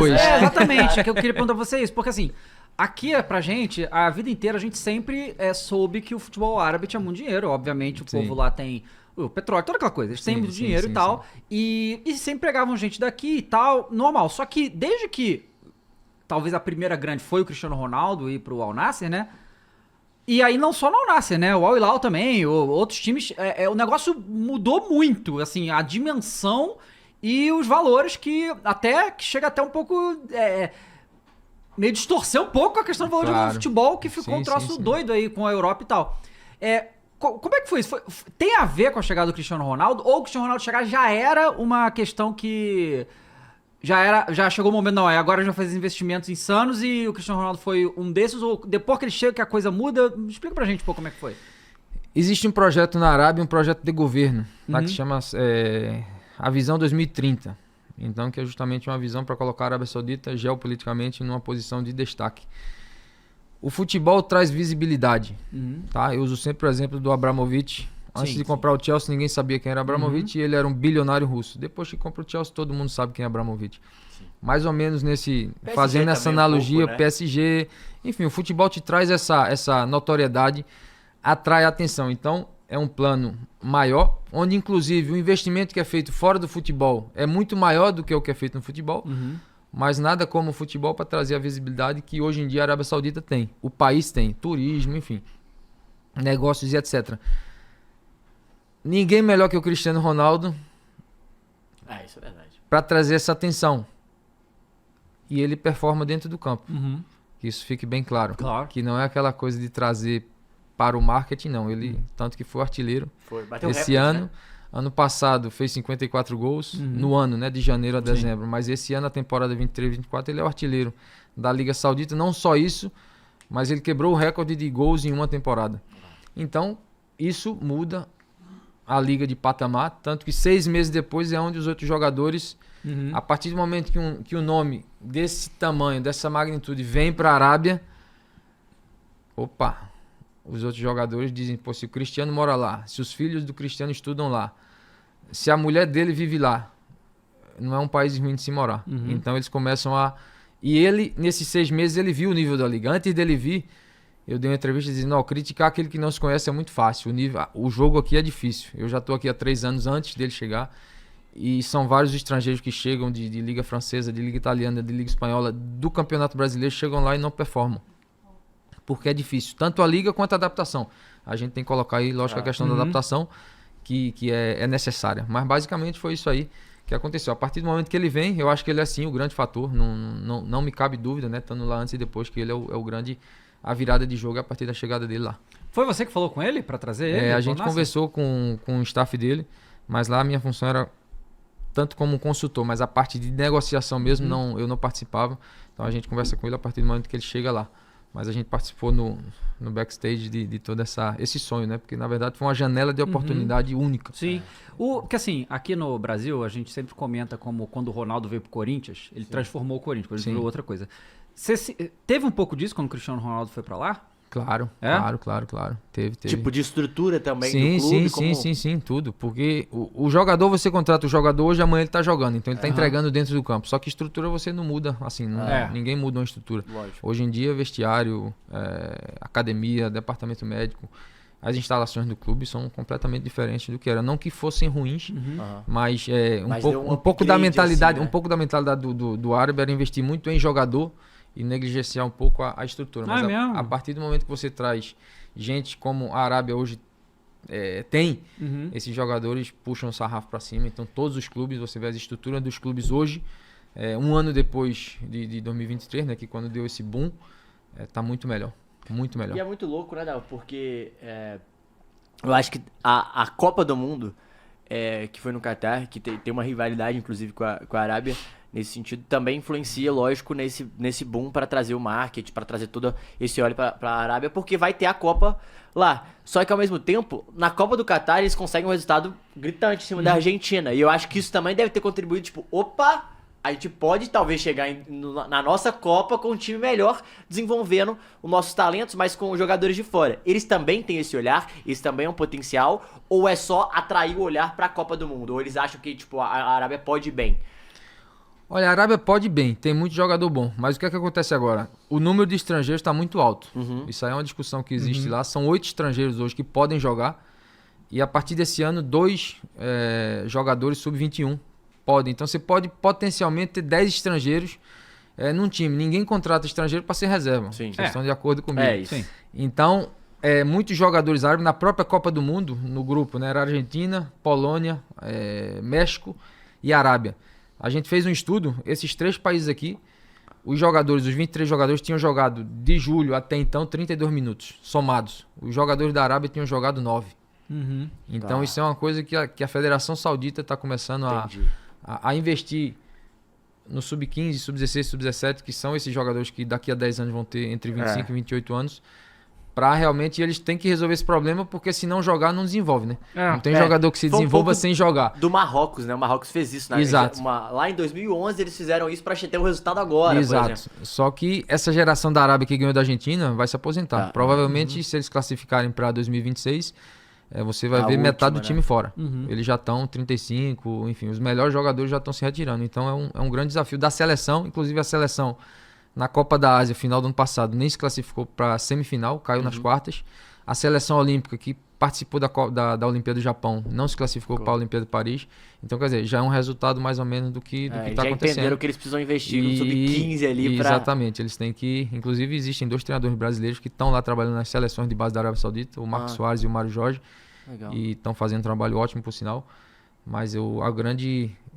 depois. Exatamente, é que eu queria perguntar pra você isso, porque assim, aqui pra gente, a vida inteira a gente sempre soube que o futebol árabe tinha muito dinheiro, obviamente o povo lá tem o petróleo, toda aquela coisa, eles têm muito dinheiro e tal, e sempre pegavam gente daqui e tal, normal, só que desde que talvez a primeira grande foi o Cristiano Ronaldo ir pro Al Nassr, né? E aí não só no Al Nassr, né? O Al Hilal também, outros times, o negócio mudou muito, assim, a dimensão e os valores que chega até um pouco meio distorcer um pouco a questão do valor do futebol, que ficou um troço doido aí com a Europa e tal. Como é que foi isso? Tem a ver com a chegada do Cristiano Ronaldo? Ou o Cristiano Ronaldo chegar já era uma questão que já chegou o momento, não, agora já faz investimentos insanos e o Cristiano Ronaldo foi um desses, ou depois que ele chega que a coisa muda? Explica pra gente um pouco como é que foi. Existe um projeto na Arábia, um projeto de governo, que se chama a Visão 2030. Então, que é justamente uma visão para colocar a Arábia Saudita geopoliticamente numa posição de destaque. O futebol traz visibilidade, tá? Eu uso sempre o exemplo do Abramovich. Antes de comprar o Chelsea, ninguém sabia quem era Abramovich e ele era um bilionário russo. Depois que compra o Chelsea, todo mundo sabe quem é Abramovich. Mais ou menos fazendo essa analogia, né? PSG, enfim, o futebol te traz essa notoriedade, atrai atenção. Então, é um plano maior, onde inclusive o investimento que é feito fora do futebol é muito maior do que o que é feito no futebol, mas nada como o futebol para trazer a visibilidade que hoje em dia a Arábia Saudita tem. O país tem, turismo, enfim, negócios e etc. Ninguém melhor que o Cristiano Ronaldo isso é verdade. Para trazer essa atenção. E ele performa dentro do campo. Que isso fique bem claro. Que não é aquela coisa de trazer para o marketing, não. Ele, tanto que foi artilheiro esse ano. Né? Ano passado fez 54 gols no ano, né, de janeiro a dezembro. Mas esse ano, a temporada 23-24, ele é o artilheiro da Liga Saudita. Não só isso, mas ele quebrou o recorde de gols em uma temporada. Então, isso muda a liga de patamar, tanto que 6 meses depois é onde os outros jogadores, a partir do momento que o nome desse tamanho, dessa magnitude vem para a Arábia, os outros jogadores dizem, se o Cristiano mora lá, se os filhos do Cristiano estudam lá, se a mulher dele vive lá, não é um país ruim de se morar. Então eles começam E ele, nesses 6 meses, ele viu o nível da liga. Antes dele vir, eu dei uma entrevista dizendo, criticar aquele que não se conhece é muito fácil. O jogo aqui é difícil. Eu já estou aqui há 3 anos antes dele chegar. E são vários estrangeiros que chegam de Liga Francesa, de Liga Italiana, de Liga Espanhola, do Campeonato Brasileiro, chegam lá e não performam. Porque é difícil. Tanto a liga quanto a adaptação. A gente tem que colocar aí, lógico, a questão da adaptação, que é necessária. Mas basicamente foi isso aí que aconteceu. A partir do momento que ele vem, eu acho que ele é sim o grande fator. Não me cabe dúvida, né? Estando lá antes e depois, que ele é o grande... A virada de jogo a partir da chegada dele lá. Foi você que falou com ele para trazer ele? A gente conversou com o staff dele, mas lá a minha função era tanto como consultor, mas a parte de negociação mesmo eu não participava. Então a gente conversa com ele a partir do momento que ele chega lá. Mas a gente participou no backstage de todo esse sonho, né? Porque na verdade foi uma janela de oportunidade única. Sim. Porque assim, aqui no Brasil a gente sempre comenta como quando o Ronaldo veio pro Corinthians, ele transformou o Corinthians, ele virou outra coisa. Teve um pouco disso quando o Cristiano Ronaldo foi pra lá? Claro, claro. Teve. Tipo de estrutura também do clube? Sim, tudo. Porque o jogador, você contrata o jogador hoje, amanhã ele tá jogando. Então ele tá entregando dentro do campo. Só que estrutura você não muda, assim, ninguém muda uma estrutura. Lógico. Hoje em dia, vestiário, academia, departamento médico, as instalações do clube são completamente diferentes do que era. Não que fossem ruins, mas um pouco da mentalidade, assim, né? Um pouco da mentalidade do árabe era investir muito em jogador e negligenciar um pouco a estrutura. Mas a partir do momento que você traz gente como a Arábia hoje tem, esses jogadores puxam o sarrafo para cima. Então todos os clubes, você vê as estruturas dos clubes hoje, um ano depois de 2023, né, que quando deu esse boom, tá muito melhor. Muito melhor. E é muito louco, né, Dal? Porque eu acho que a Copa do Mundo, que foi no Catar, que tem uma rivalidade, inclusive, com a Arábia, nesse sentido, também influencia, lógico, nesse boom para trazer o marketing, para trazer todo esse óleo para a Arábia, porque vai ter a Copa lá. Só que, ao mesmo tempo, na Copa do Catar, eles conseguem um resultado gritante em cima da Argentina. E eu acho que isso também deve ter contribuído, tipo, a gente pode talvez chegar na nossa Copa com um time melhor, desenvolvendo os nossos talentos, mas com os jogadores de fora. Eles também têm esse olhar, esse também é um potencial, ou é só atrair o olhar para a Copa do Mundo? Ou eles acham que, tipo, a Arábia pode ir bem? Olha, a Arábia pode bem, tem muito jogador bom, mas o que é que acontece agora? O número de estrangeiros está muito alto. Isso aí é uma discussão que existe lá. São 8 estrangeiros hoje que podem jogar e a partir desse ano 2 jogadores sub-21 podem. Então você pode potencialmente ter 10 estrangeiros num time. Ninguém contrata estrangeiro para ser reserva. Sim. Vocês estão de acordo comigo. Isso. Sim. Então, muitos jogadores árabes na própria Copa do Mundo, no grupo, né? Era Argentina, Polônia, México e Arábia. A gente fez um estudo, esses 3 países aqui, os 23 jogadores tinham jogado de julho até então 32 minutos, somados. Os jogadores da Arábia tinham jogado 9. Então isso é uma coisa que a Federação Saudita está começando a investir no Sub-15, Sub-16, Sub-17, que são esses jogadores que daqui a 10 anos vão ter entre 25 e 28 anos, para realmente eles têm que resolver esse problema, porque se não jogar, não desenvolve, né? Não tem jogador que se desenvolva sem jogar. Do Marrocos, né? O Marrocos fez isso. Exato. Lá em 2011 eles fizeram isso para ter um resultado agora, Exato. por exemplo. Só que essa geração da Arábia que ganhou da Argentina vai se aposentar. Provavelmente, se eles classificarem para 2026, você vai ver metade do time fora. Eles já estão 35, enfim, os melhores jogadores já estão se retirando. Então é um grande desafio da seleção, inclusive a seleção na Copa da Ásia, final do ano passado, nem se classificou para a semifinal, caiu nas quartas. A seleção olímpica, que participou da Olimpíada do Japão, não se classificou para a Olimpíada de Paris. Então, quer dizer, já é um resultado mais ou menos do que está acontecendo. Já entenderam que eles precisam investir no Sub-15 ali para... Exatamente, eles têm que... Inclusive, existem 2 treinadores brasileiros que estão lá trabalhando nas seleções de base da Arábia Saudita, o Marcos Soares e o Mário Jorge. Legal. E estão fazendo um trabalho ótimo, por sinal. Mas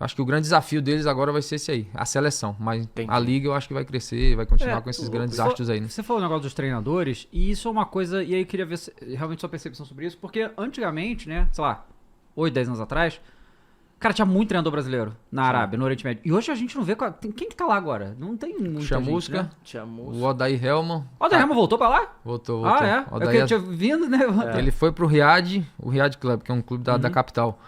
acho que o grande desafio deles agora vai ser esse aí, a seleção. Mas a liga eu acho que vai crescer, vai continuar com esses grandes astros aí, né? Você falou o negócio dos treinadores, e isso é uma coisa, e aí eu queria ver realmente sua percepção sobre isso, porque antigamente, né, sei lá, 8, 10 anos atrás, cara, tinha muito treinador brasileiro na Arábia, no Oriente Médio. E hoje a gente não vê... Quem que tá lá agora? Não tem muita Chamusca, gente, né? o Odair Helman. O Odair Helman voltou pra lá? Voltou. Ah, é? Odair... É que eu tinha vindo, né? Ele foi pro Riad, o Riad Club, que é um clube da capital.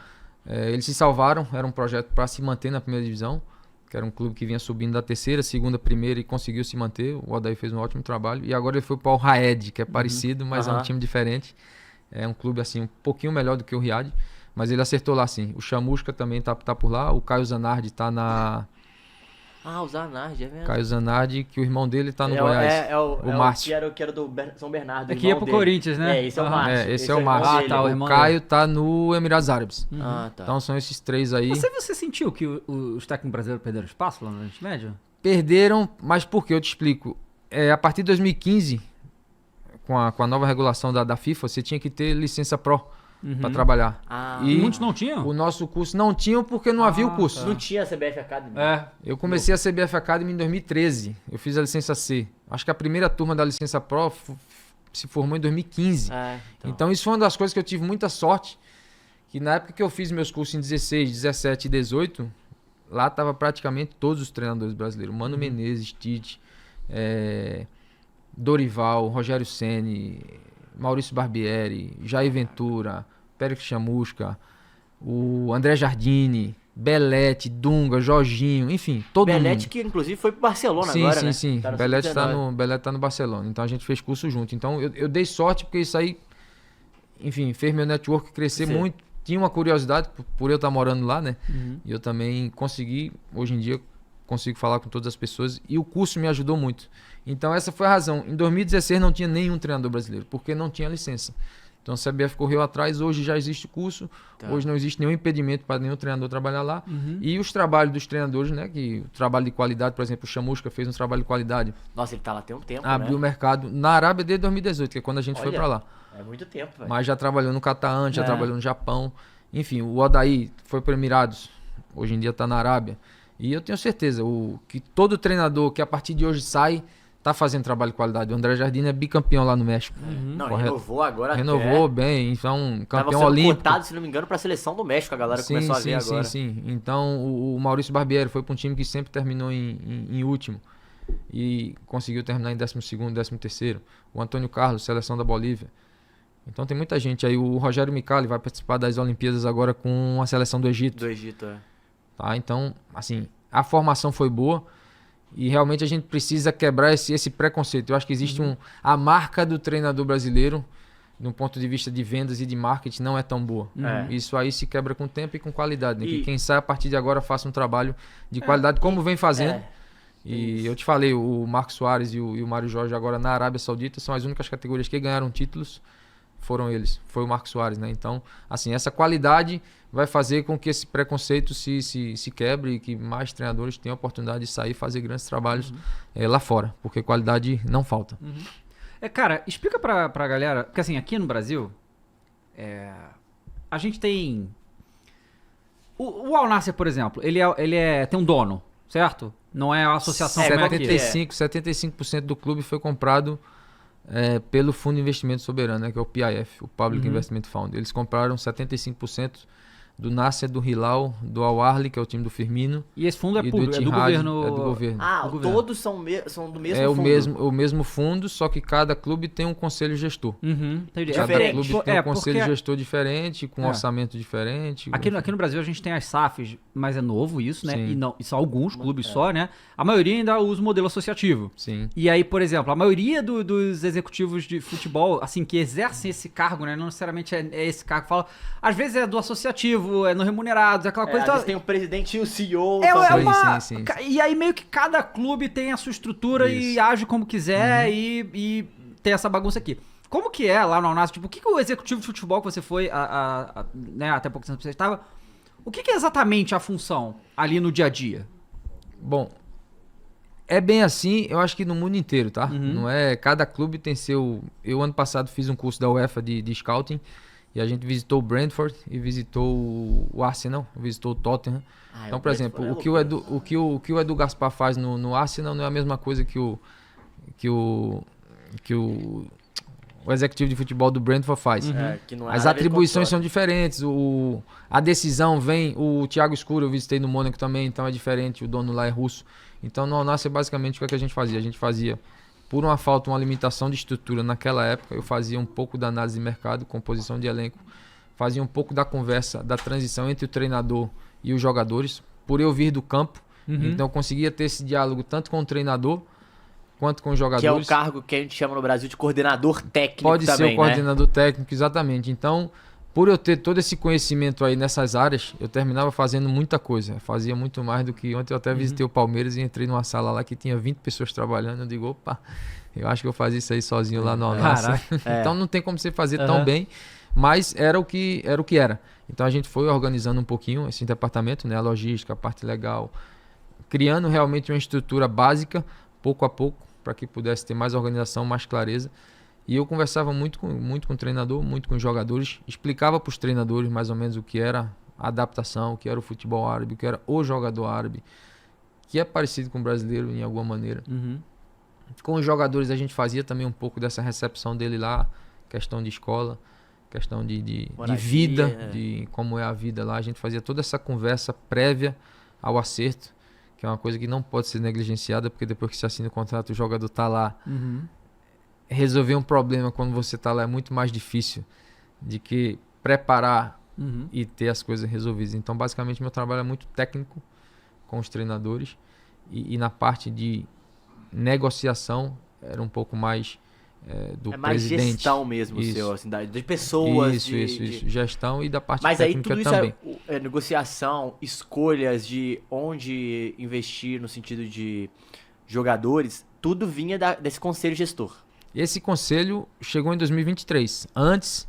Eles se salvaram, era um projeto para se manter na primeira divisão, que era um clube que vinha subindo da terceira, segunda, primeira e conseguiu se manter. O Odair fez um ótimo trabalho. E agora ele foi para o Raed, que é parecido, mas é um time diferente. É um clube assim um pouquinho melhor do que o Riad, mas ele acertou lá sim. O Chamusca também tá por lá, o Caio Zanardi tá na... o Zanardi, é mesmo. Caio Zanardi, que o irmão dele tá no Goiás. O Márcio. Que era do São Bernardo. É que ia pro Corinthians, né? Esse é o Márcio. Esse é o Márcio. O Caio tá no Emirados Árabes. Tá. Então são esses 3 aí. Você sentiu que os técnicos brasileiros perderam espaço lá no Oriente Médio? Perderam, mas por quê? Eu te explico. A partir de 2015, com a nova regulação da FIFA, você tinha que ter licença Pro para trabalhar. E muitos não tinham? O nosso curso não tinha porque não havia o curso. Não tinha a CBF Academy. Eu comecei a CBF Academy em 2013. Eu fiz a licença C. Acho que a primeira turma da licença Pro se formou em 2015. Então isso foi uma das coisas que eu tive muita sorte, que na época que eu fiz meus cursos em 16, 17 e 18, lá tava praticamente todos os treinadores brasileiros. Mano Menezes, Tite, Dorival, Rogério Ceni, Maurício Barbieri, Jair Ventura, Pérez Chamusca, o André Jardine, Belete, Dunga, Jorginho, enfim, todo mundo. Belete que inclusive foi pro Barcelona agora, né? Sim. Belete tá no Barcelona. Então a gente fez curso junto. Então eu dei sorte porque isso aí, enfim, fez meu network crescer muito. Tinha uma curiosidade por eu estar morando lá, né? E eu também consegui, hoje em dia, consigo falar com todas as pessoas. E o curso me ajudou muito. Então essa foi a razão. Em 2016 não tinha nenhum treinador brasileiro, porque não tinha licença. Então a CBF correu atrás, hoje já existe o curso, hoje não existe nenhum impedimento para nenhum treinador trabalhar lá. E os trabalhos dos treinadores, né? Que o trabalho de qualidade, por exemplo, o Chamusca fez um trabalho de qualidade. Nossa, ele tá lá tem um tempo, abriu o mercado na Arábia desde 2018, que é quando a gente foi para lá. É muito tempo, velho. Mas já trabalhou no Catar antes, já trabalhou no Japão. Enfim, o Odair foi para Emirados, hoje em dia tá na Arábia. E eu tenho certeza que todo treinador que a partir de hoje sai, tá fazendo trabalho de qualidade. O André Jardine é bicampeão lá no México. Não, renovou agora. Renovou bem, então campeão Tava olímpico. cotado, se não me engano, pra seleção do México, a galera começou a ver agora. Sim. Então o Maurício Barbieri foi para um time que sempre terminou em último e conseguiu terminar em 12º, 13º. O Antônio Carlos, seleção da Bolívia. Então tem muita gente aí. O Rogério Micali vai participar das Olimpíadas agora com a seleção do Egito. Do Egito, Tá? Então, assim, a formação foi boa. E realmente a gente precisa quebrar esse preconceito. Eu acho que existe a marca do treinador brasileiro de um ponto de vista de vendas e de marketing, não é tão boa. Isso aí se quebra com tempo e com qualidade. Né? Que quem sai a partir de agora faça um trabalho de qualidade, como vem fazendo. E eu te falei, o Marcos Soares e o Mário Jorge agora na Arábia Saudita são as únicas categorias que ganharam títulos, foram eles. Foi o Marcos Soares, né? Então, assim, essa qualidade vai fazer com que esse preconceito se quebre e que mais treinadores tenham a oportunidade de sair e fazer grandes trabalhos lá fora, porque qualidade não falta. Cara, explica pra galera, porque assim, aqui no Brasil, a gente tem... O Al Nassr, por exemplo, ele tem um dono, certo? Não é a associação. 75% do clube foi comprado pelo Fundo de Investimento Soberano, né, que é o PIF, o Public Investment Fund. Eles compraram 75% do Nasser, do Hilal, do Al Ahly, que é o time do Firmino. E esse fundo é do público, Etihad, é do governo. É do governo. Todos são do mesmo fundo. O mesmo fundo, só que cada clube tem um conselho gestor. Entendi. Cada clube tem um conselho gestor diferente, com um orçamento diferente. Aqui no Brasil a gente tem as SAFs, mas é novo isso, né? Sim. E são alguns clubes só, né? A maioria ainda usa o modelo associativo. Sim. E aí, por exemplo, a maioria dos executivos de futebol, assim, que exercem esse cargo, né? Não necessariamente é esse cargo que fala. Às vezes é do associativo, é no remunerado, é aquela coisa. Às vezes tem o presidente e o CEO. Sim. E aí meio que cada clube tem a sua estrutura e age como quiser e tem essa bagunça aqui. Como que é lá no Al Nassr? Tipo, o que o executivo de futebol que você foi, né, até pouco tempo que você estava, o que é exatamente a função ali no dia a dia? Bom, é bem assim, eu acho que no mundo inteiro, tá? Não é, cada clube tem seu... Eu ano passado fiz um curso da UEFA de scouting e a gente visitou o Brentford e visitou o Arsenal, visitou o Tottenham. Então, por exemplo, o que o Edu Gaspar faz no Arsenal não é a mesma coisa que o executivo de futebol do Brentford faz. As atribuições são diferentes, a decisão vem... O Thiago Escuro eu visitei no Mônaco também, então é diferente, o dono lá é russo. Então no Al Nassr basicamente o que a gente fazia? A gente fazia, por uma falta, uma limitação de estrutura naquela época, eu fazia um pouco da análise de mercado, composição de elenco, fazia um pouco da conversa, da transição entre o treinador e os jogadores, por eu vir do campo, então eu conseguia ter esse diálogo tanto com o treinador quanto com os jogadores. Que é o cargo que a gente chama no Brasil de coordenador técnico. Pode também, ser o coordenador técnico, exatamente. Então, por eu ter todo esse conhecimento aí nessas áreas, eu terminava fazendo muita coisa. Eu fazia muito mais do que... Ontem eu até visitei o Palmeiras e entrei numa sala lá que tinha 20 pessoas trabalhando. Eu digo, opa, eu acho que eu fazia isso aí sozinho lá no Al Nassr. Então não tem como você fazer tão bem, mas era o que era. Então a gente foi organizando um pouquinho esse departamento, né? A logística, a parte legal, criando realmente uma estrutura básica, pouco a pouco, para que pudesse ter mais organização, mais clareza. E eu conversava muito com o treinador, muito com os jogadores, explicava para os treinadores mais ou menos o que era a adaptação, o que era o futebol árabe, o que era o jogador árabe, que é parecido com o brasileiro em alguma maneira. Com os jogadores a gente fazia também um pouco dessa recepção dele lá, questão de escola, questão de vida, de como é a vida lá. A gente fazia toda essa conversa prévia ao acerto, que é uma coisa que não pode ser negligenciada, porque depois que se assina o contrato, o jogador está lá. Resolver um problema quando você está lá é muito mais difícil de que preparar e ter as coisas resolvidas. Então, basicamente, meu trabalho é muito técnico com os treinadores e na parte de negociação era um pouco mais do presidente. É mais gestão mesmo, seu, assim, de pessoas. Isso. Gestão e da parte mas técnica aí tudo também. Isso é negociação, escolhas de onde investir no sentido de jogadores, tudo vinha desse conselho gestor. Esse conselho chegou em 2023. Antes,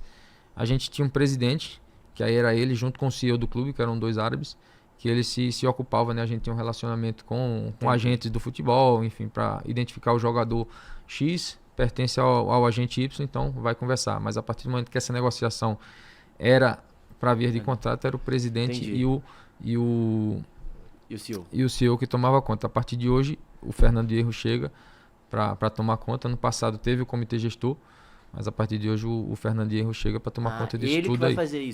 a gente tinha um presidente, que aí era ele junto com o CEO do clube, que eram 2 árabes, que ele se ocupava, né? A gente tinha um relacionamento com agentes do futebol, enfim, para identificar o jogador X, pertence ao agente Y, então vai conversar. Mas a partir do momento que essa negociação era para via de contrato, era o presidente e o CEO que tomava conta. A partir de hoje, o Fernando Hierro chega para tomar conta. No passado teve o comitê gestor, mas a partir de hoje o Fernando Hierro chega para tomar conta disso tudo aí. Ele vai fazer isso.